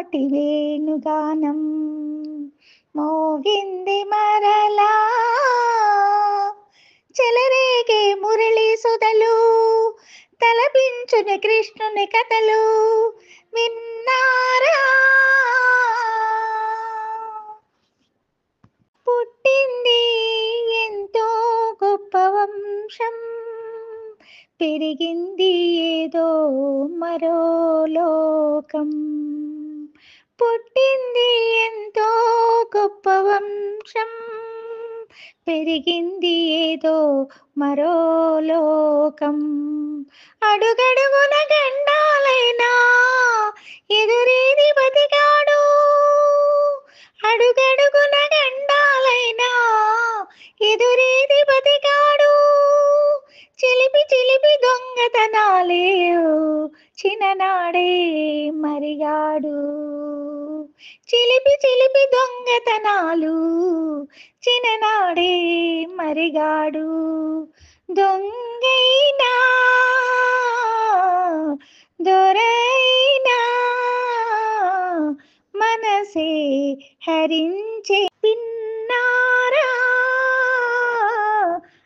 అలనాటి వేణుగానం మోగింది మరలా, చెలరేగే మురళి సుధలు, తలపించుని కృష్ణుని కథలు విన్నారా. పుట్టింది ఎంతో గొప్ప వంశం, పెరిగింది ఏదో మరో లోకం. పుట్టింది ఎంతో గొప్ప వంశం, పెరిగింది ఏదో మరో లోకం. అడుగడుగున గండాలైనా ఎదురేది బతికాడు, అడుగడుగున గండాలైనా ఎదురేది బతికాడు. చిలిపి చిలిపి దొంగతనాలే చిన్ననాడే మరిగాడు, చిలిపి చిలిపి దొంగతనాలు చిన్ననాడే మరిగాడు. దొంగైనా దొరైనా మనసే హరించే పిన్నారా.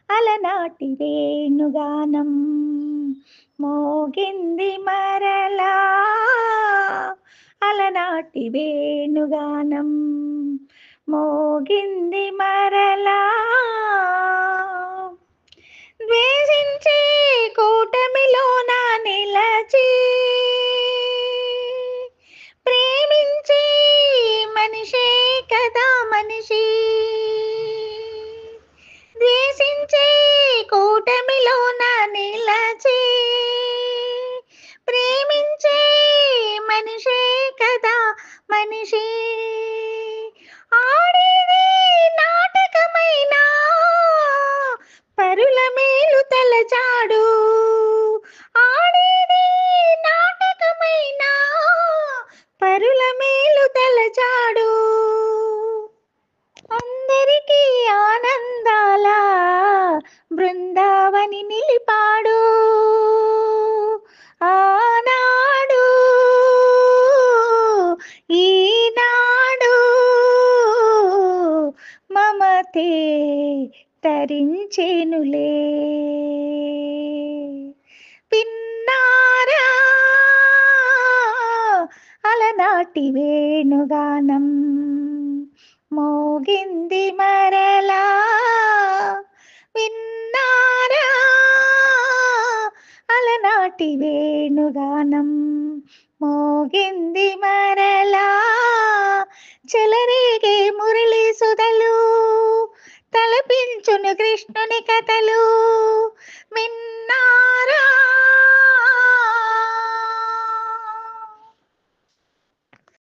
అలనాటి వేణుగానం మోగింది మరలా, అలనాటి వేణుగానం మోగింది మరలా. ద్వేషించే కూటమిలోన నిలచి, ప్రేమించే మనిషే కదా మనిషి. ద్వేషించే కూటమిలోన నిలచి, ప్రేమించే మనిషే కదా మనిషి. ఆడేది నాటకమైనా పరుల మేలు తలచాడు, ఆడేది నాటకమైనా పరుల మేలు తలచాడు. అందరికీ ఆనందాల బృందావని నిలిపాడు, ఆనాడు ఈనాడు మమతే తరించేనులే. పిన్నారా అలనాటి వేణుగానం మోగింది మరలా, విన్నారా అలనాటి వేణుగానం మోగింది మరలా. చెలరేగే మురళి సుధలు, తలపించును కృష్ణుని కథలు విన్నా.